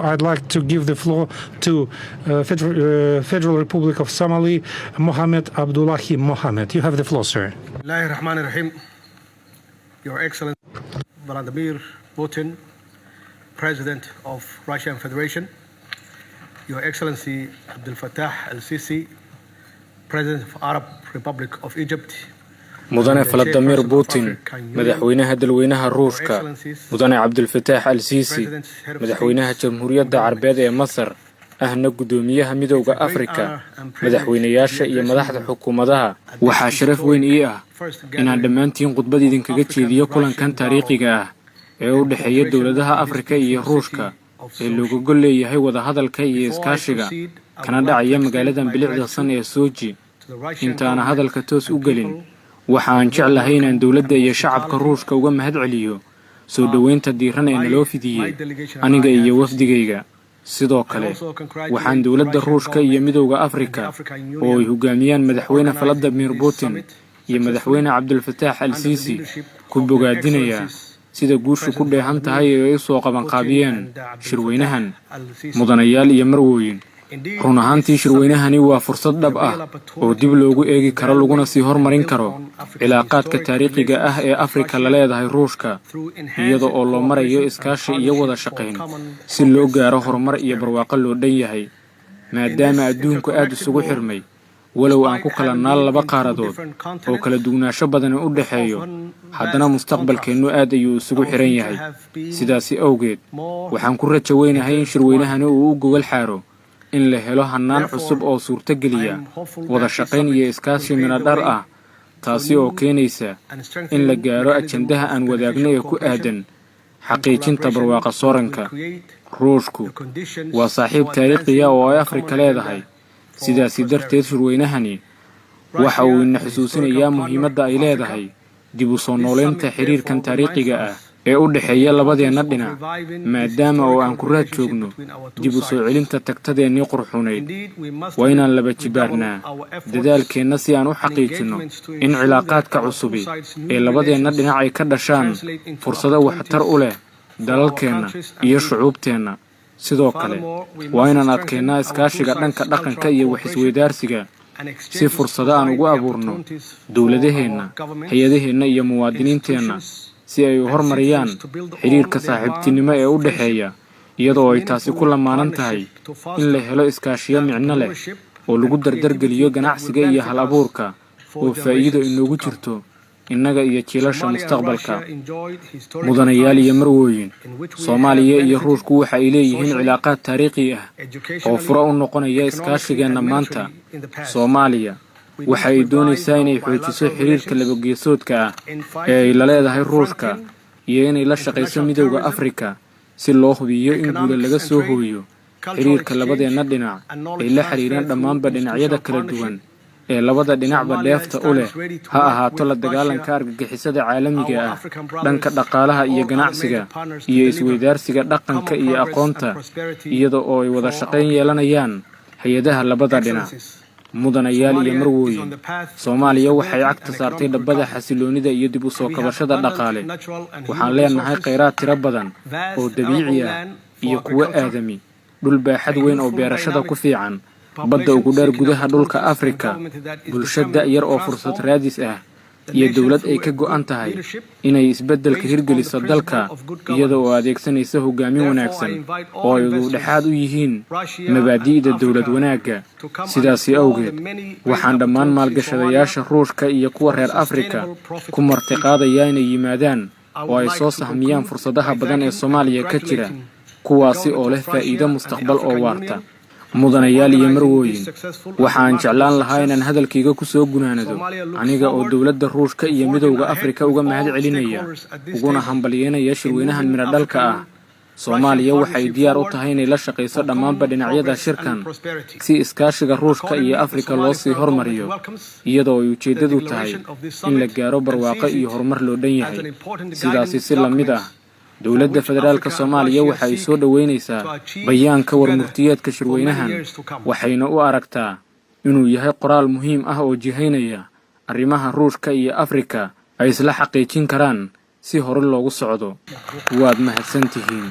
I'd like to give the floor to Federal Republic of Somali, Mohamed Abdullahi Mohamed. You have the floor, sir. Bismillahirrahmanirrahim. Your Excellency Vladimir Putin, President of Russian Federation. Your Excellency Abdel Fattah al-Sisi, President of Arab Republic of Egypt. mudane Vladimir Putin madaxweynaha dalweynaha Ruushka, mudane Abdel Fattah al-Sisi madaxweynaha Jamhuuriyadda Carabeed ee Masar, ahna gudoomiyaha Midowga Afrika, madaxweynayaasha iyo madaxda xukuumadaha. waxaa sharaf weyn ii ah inaan dhammaantiin khudbad idinkaga jeediyo kulankan taariikhiga ah ee u dhexeeya dowladaha Afrika iyo Ruushka ee looga gol leeyahay wada hadalka iyo iskaashiga kana dhacaya magaalada bilicdasan ee Sochi. intaan hadalka toos u gelin, waxaan jeclahay inaan dowladda iyo shacabka Ruushka uga mahad celiyo soo dhaweynta diiran ee naloo fidiyay aniga iyo wafdigayga. sidoo kale waxaan dowladda Ruushka iyo Midowga Afrika oo ay hogaamiyaan madaxweyne Vladimir Putin iyo madaxweyne Abdel Fattah al-Sisi ku bogaadinayaa sida guushu ku dheehan tahay ee ay soo qaban qaabiyeen shirweynahan. mudanayaal iyo marwooyin, run ahaantii shirweynahani waa fursad dhab ah oo dib loogu eegi karo laguna sii horumarin karo cilaaqaadka taariikhiga ah ee Afrika la leedahay Ruushka, iyada oo loo marayo iskaashi iyo wada shaqayn si loo gaaro horumar iyo barwaaqo loo dhan yahay. maadaama adduunku aad isugu xirmay, walow aan ku kala naal laba qaaradood oo kala duwanaansho badan u dhaxeeyo, haddana mustaqbalkeennu aad ayuu isugu xiran yahay. sidaasi awgeed, waxaan ku rajo weynahay in shirweynahani uu u gogol xaaro in la helo hannaan cusub oo suurtageliya wada shaqayn iyo iskaashi minadhar ah, taasi oo keenaysa in la gaaro ajandaha aan wadaagno ee ku aadan xaqiijinta barwaaqa sooranka. Ruushku waa saaxiib taariikhi ah oo ay Afrika leedahay, sidaasi darteed shirweynahani waxa uu ina xusuusinayaa muhiimadda ay leedahay dib u soo nooleynta xiriirkan taariikhiga ah ee u dhexeeya labadeena dhinac, maadaama oo aan ku raad joogno dib u soo celinta tagtadeennii qurxunayd. waa inaan laba jibaarnaa dadaalkeenna si aan u xaqiijinno in cilaaqaadka cusubi ee labadeena dhinac ay ka dhashaan fursado waxtar u leh dalalkeenna iyo shucuubteenna. sidoo kale waa inaan adkeennaa iskaashiga dhanka dhaqanka iyo wax-isweydaarsiga si fursado aan ugu abuurno dowladaheenna, hay-adaheenna iyo muwaadiniinteenna si ay u horumariyaan xiriirka saaxiibtinimo ee u dhexeeya, iyadoo ay taasi ku lamaanan tahay in la helo iskaashiyo micno leh oo lagu dardargeliyo ganacsiga iyo hal-abuurka oo faa'iido inoogu jirto innaga iyo jiilasha mustaqbalka. mudanayaal iyo marwooyin, Soomaaliya iyo Ruushku waxa ay leeyihiin cilaaqaad taariikhi ah oo furo u noqonaya iskaashigeenna maanta. Soomaaliya waxa ay doonaysaa inay xoojiso xiriirka labageesoodka ah ee ay la leedahay Ruushka iyo inay la shaqayso Midowga Afrika si loo hubiyo in guul laga soo hooyo xiriirka labadeena dhinac ay la xiriiraan dhammaanba dhinacyada kala duwan ee labada dhinacba dheefta u leh, ha ahaato la dagaalanka argagixisada caalamiga ah, dhanka dhaqaalaha iyo ganacsiga, iyo isweydaarsiga dhaqanka iyo aqoonta, iyada oo ay wada shaqayn yeelanayaan hay-adaha labada dhinac. mudanayaal iyo marwooyin, Soomaaliya waxay cagta saartay dhabbada xasiloonida iyo dib u soo kabashada dhaqaale. waxaan leenahay kheyraad tiro badan oo dabiici ah iyo kuwo aadami, dhul baaxad weyn oo beerashada ku fiican, badda ugu dheer gudaha dhulka Afrika, bulsho da'yar oo fursad raadis ah, iyo dowlad ay ka go'an tahay inay isbeddelka hirgeliso dalka iyada oo adeegsanaysa hogaamin wanaagsan oo ay dhexaad u yihiin mabaadi'da dowlad wanaagga. sidaasi awgeed, waxaan dhammaan maalgashadayaasha Ruushka iyo kuwa reer Afrika ku martiqaadayaa inay yimaadaan oo ay soo sahmiyaan fursadaha badan ee Soomaaliya ka jira, kuwaasi oo leh faa'iido mustaqbal oo waarta. mudanayaal iyo marwooyin, waxaan jeclaan lahaa inaan hadalkayga ku soo gunaanado aniga oo dowladda Ruushka iyo Midowga Afrika uga mahad celinaya uguna hambalyeynaya shirweynahan miradhalka ah. Soomaaliya waxay diyaar u tahay inay la shaqayso dhammaanba dhinacyada shirkan si iskaashiga Ruushka iyo Afrika loo sii horumariyo, iyadoo ay ujeedadu tahay in la gaaro barwaaqo iyo horumar loo dhan yahay. sidaasi si la mid ah, dowladda federaalka Soomaaliya waxa ay soo dhaweynaysaa bayaanka warmurtiyeedka shirweynahan, waxayna u aragtaa inuu yahay qoraal muhiim ah oo jihaynaya arrimaha Ruushka iyo Afrika ay isla xaqiijin karaan si hore loogu socdo. waad mahadsantihiin.